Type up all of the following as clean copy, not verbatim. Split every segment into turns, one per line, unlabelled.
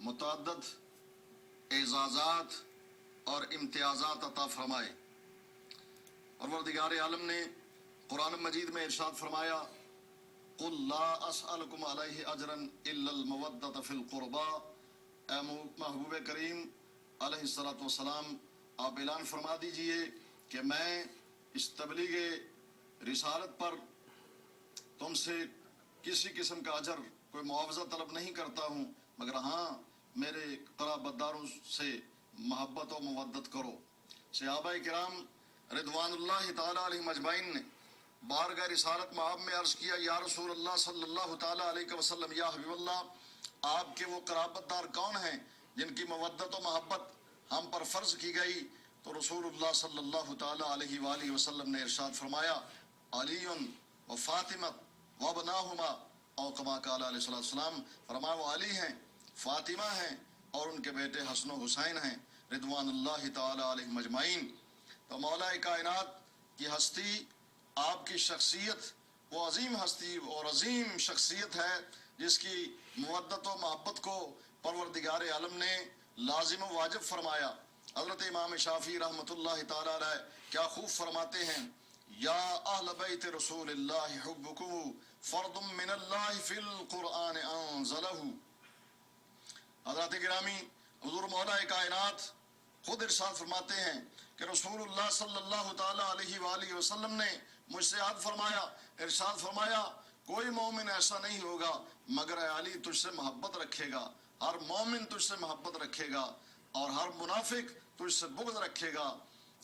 متعدد اعزازات اور امتیازات عطا فرمائے۔ پروردگار عالم نے قرآن مجید میں ارشاد فرمایا قل لا اسألکم علیہ اجرا الا المودۃ فی القربى، اے محبوب کریم علیہ الصلوۃ والسلام آپ اعلان فرما دیجئے کہ میں اس تبلیغ رسالت پر تم سے کسی قسم کا اجر کوئی معاوضہ طلب نہیں کرتا ہوں، مگر ہاں میرے قرابت داروں سے محبت و مودت کرو۔ صحابہ کرام رضوان اللہ تعالیٰ علیہم اجمعین نے بارگاہ رسالت مآب میں عرض کیا یا رسول اللہ صلی اللہ تعالیٰ علیہ وسلم، یا حبیب اللہ، آپ کے وہ قرابت دار کون ہیں جن کی مودت و محبت ہم پر فرض کی گئی؟ تو رسول اللہ صلی اللہ تعالیٰ علیہ وآلہ وسلم نے ارشاد فرمایا علی و فاطمہ و ابناہما، او کما قال علیہ الصلوۃ والسلام، فرمایا وہ علی ہیں، فاطمہ ہیں اور ان کے بیٹے حسن و حسین ہیں رضوان اللہ تعالیٰ علیہم اجمعین۔ تو مولا کائنات کی ہستی، آپ کی شخصیت وہ عظیم ہستی اور عظیم شخصیت ہے جس کی مودت و محبت کو پروردگار عالم نے لازم و واجب فرمایا۔ حضرت امام شافعی رحمۃ اللہ تعالیٰ علیہ کیا خوب فرماتے ہیں، یا اہل بیت رسول اللہ حبکم فرد من اللہ فی القرآن انزلہ۔ حضرت گرامی حضور مولا کائنات خود ارشاد فرماتے ہیں کہ رسول اللہ صلی اللہ تعالیٰ علیہ وآلہ وسلم نے مجھ سے عہد فرمایا، ارشاد فرمایا کوئی مومن ایسا نہیں ہوگا مگر اے علی تجھ سے محبت رکھے گا، ہر مومن تجھ سے محبت رکھے گا اور ہر منافق تجھ سے بغض رکھے گا،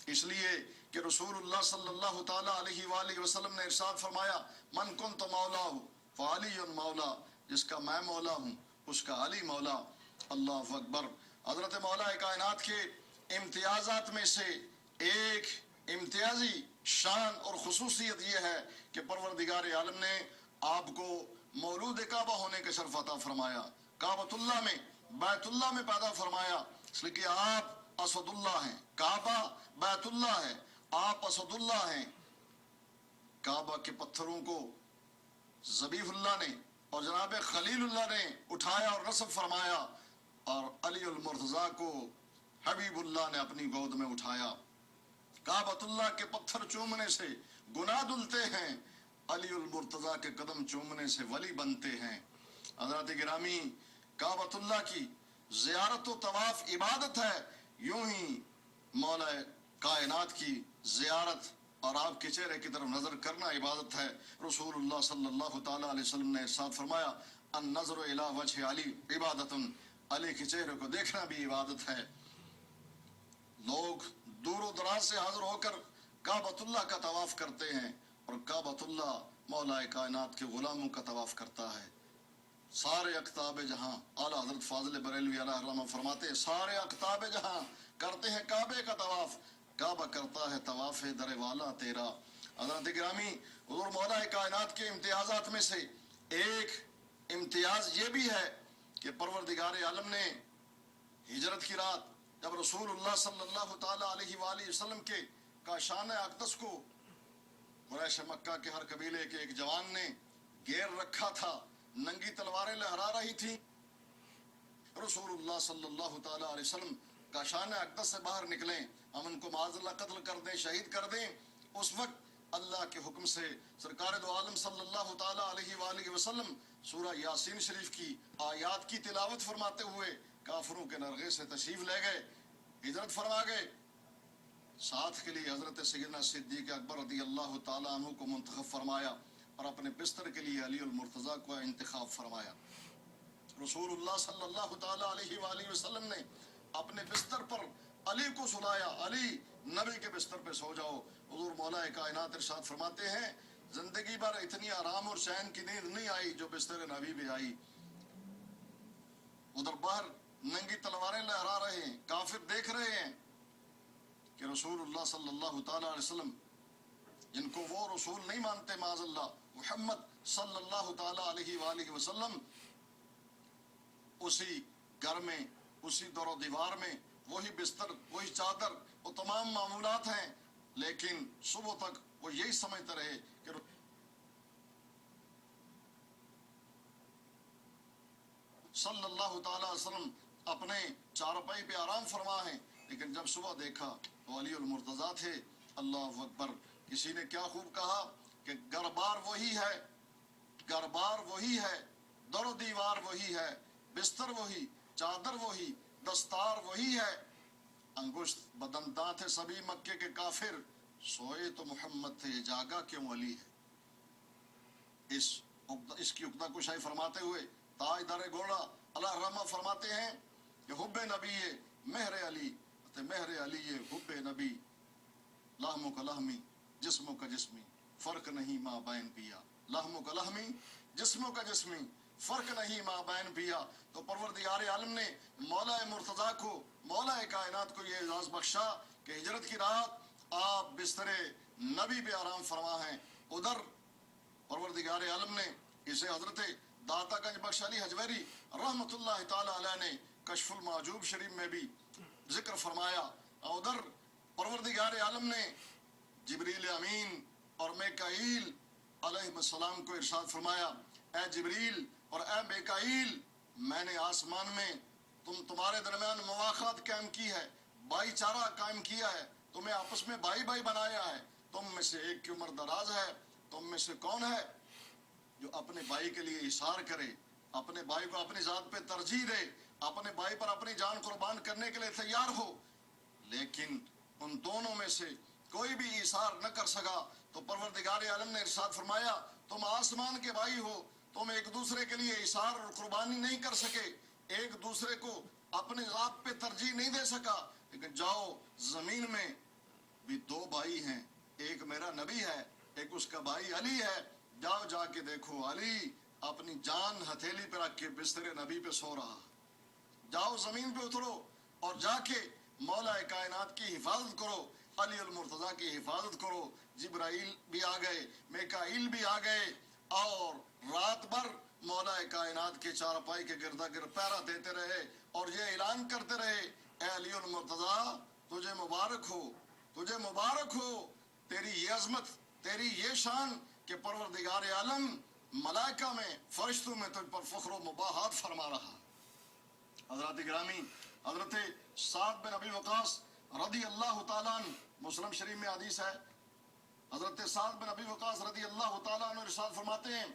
اس لیے کہ رسول اللہ صلی اللہ تعالیٰ علیہ وآلہ وسلم نے ارشاد فرمایا من کنت مولا فعلی مولا، جس کا میں مولا ہوں اس کا علی مولا۔ اللہ اکبر۔ حضرت مولا کائنات کے امتیازات میں سے ایک امتیازی شان اور خصوصیت یہ ہے کہ پروردگار عالم نے آپ کو مولود کعبہ ہونے کا شرف عطا فرمایا، کعبۃ اللہ میں بیت اللہ میں پیدا فرمایا، اس لیے کہ آپ اسد اللہ ہیں، کعبہ بیت اللہ ہے، آپ اسد اللہ ہیں۔ کعبہ کے پتھروں کو ذبیح اللہ نے اور جناب خلیل اللہ نے اٹھایا اور نصب فرمایا، اور علی المرتضیٰ کو حبیب اللہ نے اپنی گود میں اٹھایا۔ کعبۃ اللہ کے پتھر چومنے سے گناہ دھلتے ہیں، علی المرتضیٰ کے قدم چومنے سے ولی بنتے ہیں۔ حضرات گرامی کعبۃ اللہ کی زیارت و طواف عبادت ہے، یوں ہی مولا کائنات کی زیارت اور آپ کے چہرے کی طرف نظر کرنا عبادت ہے۔ رسول اللہ صلی اللہ تعالیٰ علیہ وسلم نے ارشاد فرمایا النظر الی وجہ علی عبادت، علی کے چہرے کو دیکھنا بھی عبادت ہے۔ لوگ دور و دراز سے حاضر ہو کر کعبۃ اللہ کا طواف کرتے ہیں، اور کعبۃ اللہ مولا کائنات کے غلاموں کا طواف کرتا ہے۔ سارے اقطاب جہاں، اعلیٰ حضرت فاضل بریلوی علیہ الرحمہ فرماتے ہیں سارے اقطاب جہاں کرتے ہیں کعبے کا طواف، کعبہ کرتا ہے طواف در والا تیرا۔ حضرت گرامی حضور مولا کائنات کے امتیازات میں سے ایک امتیاز یہ بھی ہے کہ پروردگار عالم نے ہجرت کی رات جب رسول اللہ صلی اللہ تعالیٰ علیہ وآلہ وسلم کے کاشان اقدس کو قریش مکہ کے ہر قبیلے کے ایک جوان نے گیر رکھا تھا، ننگی تلواریں لہرا رہی تھی، رسول اللہ صلی اللہ تعالیٰ علیہ وسلم کاشان اقدس سے باہر نکلیں، ہم ان کو معاذ اللہ قتل کر دیں، شہید کر دیں۔ اس وقت اللہ کے حکم سے سرکار دو عالم صلی اللہ تعالیٰ علیہ وآلہ وسلم سورہ یاسین شریف کی آیات کی تلاوت فرماتے ہوئے کافروں کے نرغے سے تشریف لے گئے، ہجرت فرما گئے۔ ساتھ کے لیے حضرت سیدنا صدیق اکبر رضی اللہ تعالیٰ عنہ کو منتخب فرمایا اور اپنے بستر کے لیے علی المرتضیٰ کو انتخاب فرمایا۔ رسول اللہ صلی اللہ تعالیٰ علیہ وآلہ وسلم نے اپنے بستر پر علی کو سلایا، علی نبی کے بستر پہ سو جاؤ۔ حضور مولا کائنات ارشاد فرماتے ہیں زندگی بھر اتنی آرام اور چین کی نیند نہیں آئی جو بستر نبی بھی آئی۔ ادھر باہر ننگی تلواریں لہرا رہے ہیں، کافر دیکھ رہے ہیں کہ رسول اللہ صلی اللہ تعالیٰ علیہ وسلم جن کو وہ رسول نہیں مانتے معاذ اللہ، محمد صلی اللہ تعالیٰ علیہ وآلہ وسلم اسی گھر میں، اسی در و دیوار میں، وہی بستر، وہی چادر، وہ تمام معمولات ہیں، لیکن صبح تک وہ یہی سمجھتے رہے کہ صلی اللہ تعالیٰ علیہ وسلم اپنے چارپائی پہ آرام فرما ہیں، لیکن جب صبح دیکھا تو علی المرتضیٰ تھے۔ اللہ اکبر! کسی نے کیا خوب کہا کہ گھر بار وہی ہے، گھر بار وہی ہے، در و دیوار وہی ہے، بستر وہی، چادر وہی، دستار وہی ہے، انگشت بدنداں تھے سبھی مکے کے کافر، سوئے تو محمد تھے، جاگا کیوں علی ہے۔ اس کی عقدہ کشائی فرماتے ہوئے تاجدار گوڑا اللہ رحمہ فرماتے ہیں کہ حب نبی مہر علی، مہر علی حب نبی، لحموں کا لحمی جسموں کا جسمی، فرق نہیں ماں بین پیا، لحموں کا لحمی جسموں کا جسمی، فرق نہیں ماں بین پیا۔ تو پروردگار عالم نے مولا مرتضیٰ کو، مولا کائنات کو یہ اعزاز بخشا کہ ہجرت کی رات آپ بستر نبی پہ آرام فرما ہیں۔ ادھر پروردگار عالم نے اسے حضرت داتا گنج بخش علی حجویری رحمت اللہ تعالی علیہ نے کشف المعجوب شریف میں بھی ذکر فرمایا۔ ادھر پروردگار عالم نے جبریل امین اور میکائیل علیہ السلام کو ارشاد فرمایا، اے جبریل اور اے میکائیل، میں نے آسمان میں تمہارے درمیان مواخات قائم کی ہے، بھائی چارہ قائم کیا ہے، تمہیں آپس میں بھائی بھائی بنایا ہے۔ تم میں سے ایک کی عمر دراز ہے، تم میں سے کون ہے جو اپنے بھائی کے لیے احسار کرے، اپنے بھائی کو اپنی ذات پہ ترجیح دے، اپنے بھائی پر اپنی جان قربان کرنے کے لیے تیار ہو؟ لیکن ان دونوں میں سے کوئی بھی احسار نہ کر سکا تو پروردگار عالم نے ارشاد فرمایا، تم آسمان کے بھائی ہو، تم ایک دوسرے کے لیے احسار اور قربانی نہیں کر سکے، ایک دوسرے کو اپنے ذات پہ ترجیح نہیں دے سکا، لیکن جاؤ زمین میں بھی دو بھائی ہیں، ایک میرا نبی ہے، ایک اس کا بھائی علی ہے، جاؤ جا کے دیکھو علی اپنی جان ہتھیلی پہ رکھ کے بستر نبی پہ سو رہا۔ جاؤ زمین پہ اترو اور جا کے مولا کائنات کی حفاظت کرو، علی المرتضیٰ کی حفاظت کرو۔ جبرائیل بھی آ گئے، میکائیل بھی آ گئے اور رات بھر مولا کائنات کے چارپائی کے گردا گرد پہرا دیتے رہے اور یہ اعلان کرتے رہے، اے علی المرتضیٰ تجھے مبارک ہو، تجھے مبارک ہو، تیری یہ عظمت، تیری یہ شان کہ پروردگار عالم ملائکہ میں، فرشتوں میں تجھ پر فخر و مباحات فرما رہا۔ حضرات گرامی، حضرت سعد بن ابی وقاص رضی اللہ تعالیٰ عنہ، مسلم شریف میں حدیث ہے، حضرت سعد بن ابی وقاص رضی اللہ تعالیٰ عنہ ارشاد فرماتے ہیں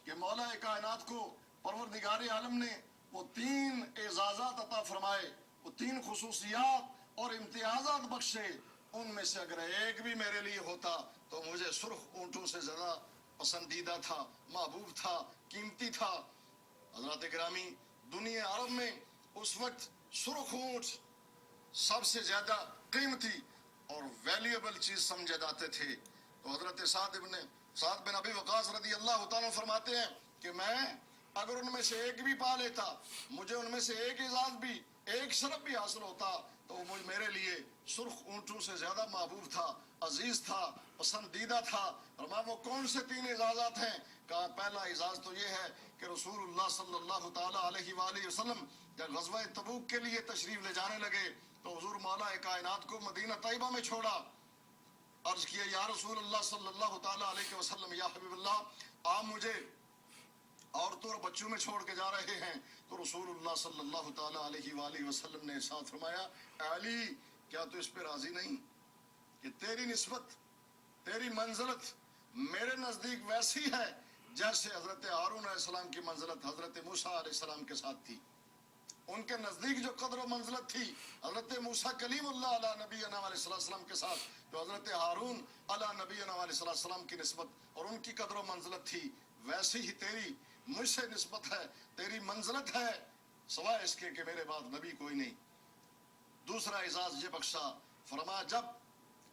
کہ مولا کائنات کو پروردگار عالم نے وہ تین اعزازات عطا فرمائے، وہ تین خصوصیات اور امتیازات بخشے، ان میں سے اگر ایک بھی میرے لیے ہوتا تو مجھے سرخ اونٹوں سے زیادہ پسندیدہ تھا، محبوب تھا، قیمتی تھا۔ حضرات گرامی، دنیا عرب میں اس وقت سرخ اونٹ سب سے زیادہ قیمتی اور ویلیوبل چیز سمجھے جاتے تھے۔ تو حضرت سعد بن ابی وقاص رضی اللہ تعالیٰ فرماتے ہیں کہ میں اگر ان میں سے ایک بھی پا لیتا، مجھے ان میں سے ایک اعزاز بھی، ایک شرف بھی حاصل ہوتا تو وہ میرے لیے سرخ اونٹوں سے زیادہ محبوب تھا، عزیز تھا، پسندیدہ تھا۔ فرمایا وہ کون سے تین اعزازات ہیں؟ کہا پہلا اعزاز تو یہ ہے کہ رسول اللہ صلی اللہ تعالیٰ علیہ وآلہ وسلم جب غزوہ تبوک کے لیے تشریف لے جانے لگے تو حضور مولا کائنات کو مدینہ طیبہ میں چھوڑا، عرض کیا یا رسول اللہ صلی اللہ تعالیٰ علیہ وسلم، یا حبیب اللہ آپ مجھے عورتوں اور بچوں میں چھوڑ کے جا رہے ہیں؟ تو رسول اللہ صلی اللہ تعالیٰ علیہ وآلہ وسلم نے ارشاد فرمایا، علی کیا تو اس پہ راضی نہیں کہ تیری نسبت، تیری منزلت میرے نزدیک ویسی ہے جیسے حضرت ہارون علیہ السلام کی منزلت حضرت موسیٰ علیہ السلام کے ساتھ تھی۔ ان کے نزدیک جو قدر و منزلت تھی حضرت موسیٰ کلیم اللہ علیہ نبینا علیہ السلام کے ساتھ، جو حضرت ہارون علیہ نبینا علیہ السلام کی نسبت اور ان کی قدر و منزلت تھی، ویسی ہی تیری مجھ سے نسبت ہے، تیری منزلت ہے، سوائے اس کے کہ میرے بعد نبی کوئی نہیں۔ دوسرا اعزاز یہ بخشا، فرمایا جب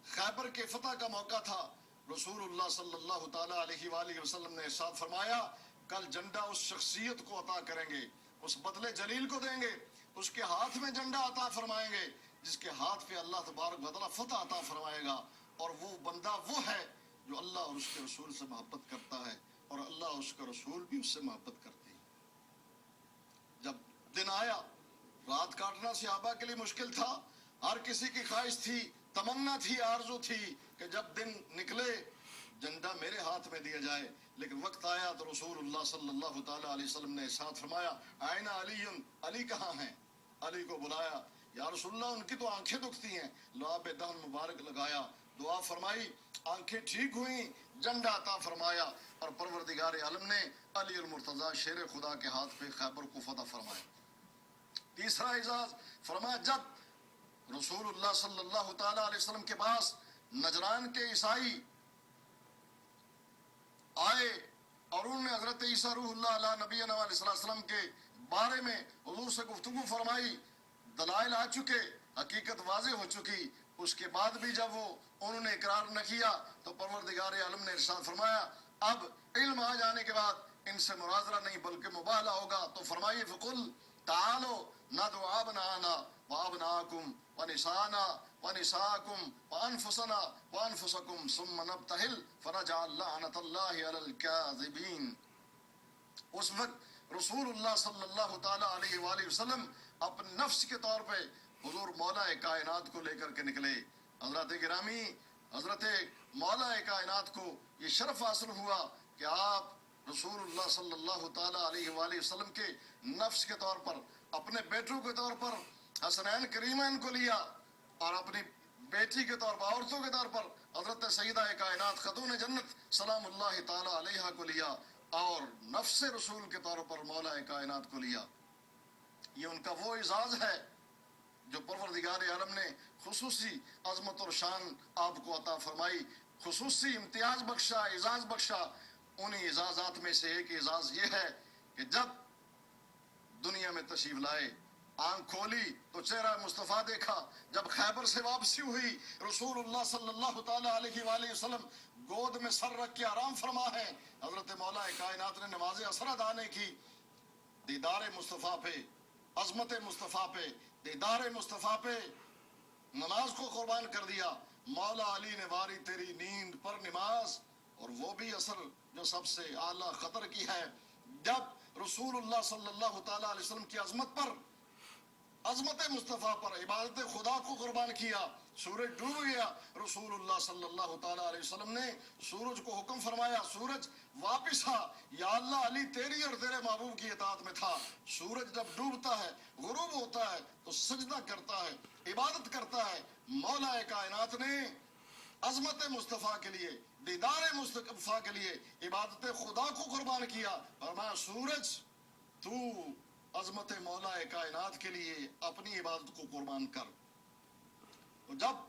خیبر کے فتح کا موقع تھا، رسول اللہ صلی اللہ تعالیٰ علیہ وآلہ وسلم نے ارشاد فرمایا کل جھنڈا اس شخصیت کو عطا کریں گے، اس بدلے جلیل کو دیں گے، اس کے ہاتھ میں جھنڈا عطا فرمائیں گے جس کے ہاتھ پہ اللہ تبارک و تعالیٰ فتح عطا فرمائے گا، اور وہ بندہ وہ ہے جو اللہ اور اس کے رسول سے محبت کرتا ہے اور اللہ اور اس کا رسول بھی اس سے محبت کرتے ہیں۔ جب دن آیا، رات کاٹنا صحابہ کے لیے مشکل تھا، ہر کسی کی خواہش تھی، تمنا تھی، آرزو تھی کہ جب دن نکلے جھنڈا میرے ہاتھ میں دیا جائے، لیکن وقت آیا تو رسول اللہ صلی اللہ تعالیٰ علیہ وسلم نے ارشاد فرمایا آئین علی، علی کہاں ہیں؟ علی کو بلایا، یا رسول اللہ ان کی تو آنکھیں دکھتی ہیں، لعاب دہن مبارک لگایا، دعا فرمائی، آنکھیں ٹھیک ہوئیں، جنڈا عطا فرمایا، اور پروردگار عالم نے علی المرتضی شیر خدا کے ہاتھ پہ خیبر کو فتح فرمایا۔ تیسرا اعزاز فرمایا، جب رسول اللہ صلی اللہ تعالی علیہ وسلم کے پاس نجران کے عیسائی آئے اور انہوں نے حضرت عیسیٰ روح اللہ علیہ نبینا علیہ السلام کے بارے میں حضور سے گفتگو فرمائی، دلائل آ چکے، حقیقت واضح ہو چکی، اس کے بعد بھی جب وہ انہوں نے اقرار نہ کیا تو پروردگار عالم نے ارشاد فرمایا اب علم آ جانے کے بعد ان سے مناظرہ نہیں بلکہ مباہلہ ہوگا، تو فرمائیے فقل تعالوا ندعو ابناءنا وابناءکم ونساءنا ونساءکم وانفسنا وانفسکم ثم نبتہل فنجعل لعنۃ اللہ علی الکاذبین۔ اس وقت رسول اللہ صلی اللہ تعالی علیہ وآلہ وسلم اپنے نفس کے طور پہ حضور مولا کائنات کو لے کر کے نکلے۔ حضرت گرامی، حضرت مولا کائنات کو یہ شرف حاصل ہوا کہ آپ رسول اللہ صلی اللہ تعالی علیہ وآلہ وسلم کے نفس کے طور پر، اپنے بیٹوں کے طور پر حسنین کریمین کو لیا، اور اپنی بیٹی کے طور پر، عورتوں کے طور پر حضرت سیدہ کائنات خاتون جنت سلام اللہ تعالی علیہا کو لیا، اور نفس رسول کے طور پر مولا کائنات کو لیا۔ یہ ان کا وہ اعزاز ہے جو پروردگار عالم نے خصوصی عظمت اور شان آپ کو عطا فرمائی، خصوصی امتیاز بخشا، اعزاز بخشا۔ انہی اعزازات میں سے ایک اعزاز یہ ہے کہ جب دنیا میں تشریف لائے، آنکھ کھولی تو چہرہ مصطفیٰ دیکھا، جب خیبر سے واپسی ہوئی رسول اللہ صلی اللہ تعالی علیہ وآلہ وسلم گود میں سر رکھ کے آرام فرما ہے، حضرت مولا کائنات نے نماز عصر ادا نہیں کی، دیدار مصطفیٰ پہ، عظمت مصطفیٰ پہ، دیدار مصطفیٰ پہ نماز کو قربان کر دیا۔ مولا علی نے واری تیری نیند پر نماز، اور وہ بھی عصر جو سب سے اعلیٰ خطر کی ہے۔ جب رسول اللہ صلی اللہ تعالی علیہ وسلم کی عظمت پر، عظمت مصطفیٰ پر عبادت خدا کو قربان کیا، سورج ڈوب گیا، رسول اللہ صلی اللہ تعالی علیہ وسلم نے سورج کو حکم فرمایا سورج واپس آ، یا اللہ علی تیری اور تیرے محبوب کی اطاعت میں تھا۔ سورج جب ڈوبتا ہے، غروب ہوتا ہے تو سجدہ کرتا ہے، عبادت کرتا ہے۔ مولا کائنات نے عظمت مصطفیٰ کے لیے، دیدار مصطفیٰ کے لیے عبادت خدا کو قربان کیا، فرمایا سورج تو عظمت مولا کائنات کے لیے اپنی عبادت کو قربان کر۔ تو جب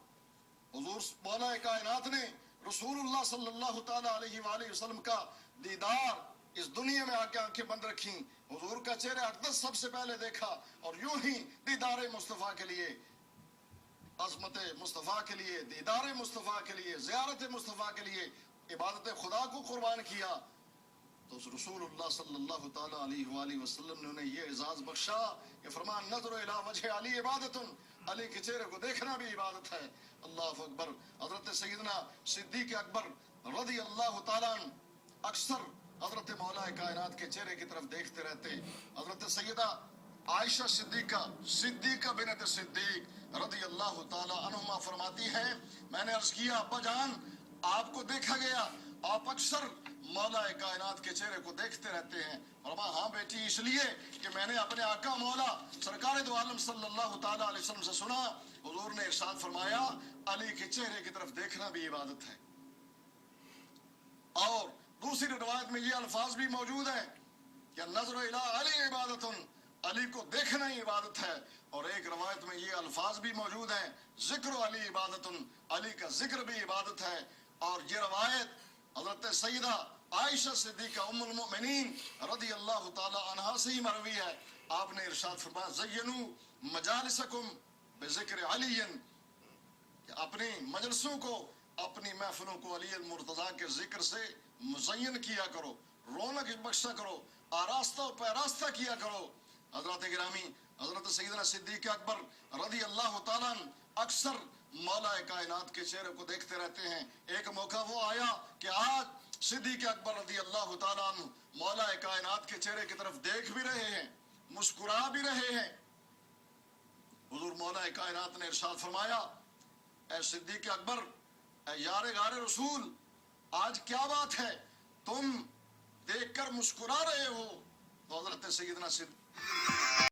حضور مولا کائنات نے رسول اللہ صلی اللہ تعالی علیہ وآلہ وسلم کا دیدار اس دنیا میں آ کے آنکھیں بند رکھیں، حضور کا چہرہ اقدس سب سے پہلے دیکھا، اور یوں ہی دیدار مصطفیٰ کے لیے، عظمت مصطفیٰ کے لیے، دیدار مصطفیٰ کے لیے، زیارت مصطفیٰ کے لیے عبادت خدا کو قربان کیا، تو رسول اللہ صلی اللہ تعالی علیہ وآلہ وسلم نے انہیں یہ اعزاز بخشا کہ فرمان نظر الی وجہ علی عبادت، علی کے چہرے کو دیکھنا بھی عبادت ہے۔ اللہ اکبر۔ حضرت سیدنا صدیق اکبر رضی اللہ تعالیٰ عنہ اکثر حضرت مولا کائنات کے چہرے کی طرف دیکھتے رہتے۔ حضرت سیدہ عائشہ صدیقہ بنت صدیق رضی اللہ تعالیٰ عنہما فرماتی ہیں، میں نے عرض کیا ابا جان آپ کو دیکھا گیا، آپ اکثر مولا کائنات کے چہرے کو دیکھتے رہتے ہیں۔ فرمایا ہاں بیٹی، اس لیے کہ میں نے اپنے آقا مولا سرکار دو عالم صلی اللہ تعالی علیہ وسلم سے سنا، حضور نے ارشاد فرمایا علی کے چہرے کی طرف دیکھنا بھی عبادت ہے۔ اور دوسری روایت میں یہ الفاظ بھی موجود ہیں کہ نظر الی علی عبادت، علی کو دیکھنا ہی عبادت ہے۔ اور ایک روایت میں یہ الفاظ بھی موجود ہیں ذکر علی عبادت، علی کا ذکر بھی عبادت ہے۔ اور یہ روایت حضرت سیدہ عائشہ صدیقہ ام المؤمنین رضی اللہ تعالی عنہا سے ہی مروی ہے۔ آپ نے ارشاد فرمایا زینوا مجالسکم بذکر علی، کہ اپنی مجلسوں کو، اپنی محفلوں کو علی المرتضیٰ کے ذکر سے مزین کیا کرو، رونق بخشا کرو، آراستہ و پیراستہ کیا کرو۔ حضرات گرامی، حضرت سیدنا صدیق اکبر رضی اللہ تعالیٰ عنہ اکثر مولا کائنات کے چہرے کو دیکھتے رہتے ہیں۔ ایک موقع وہ آیا کہ آج صدیق اکبر رضی اللہ تعالیٰ عنہ مولا کائنات کے چہرے کی طرف دیکھ بھی رہے ہیں، مسکرا بھی رہے ہیں۔ حضور مولا کائنات نے ارشاد فرمایا اے صدیق اکبر، اے یار غار رسول، آج کیا بات ہے تم دیکھ کر مسکرا رہے ہو؟ تو حضرت سیدنا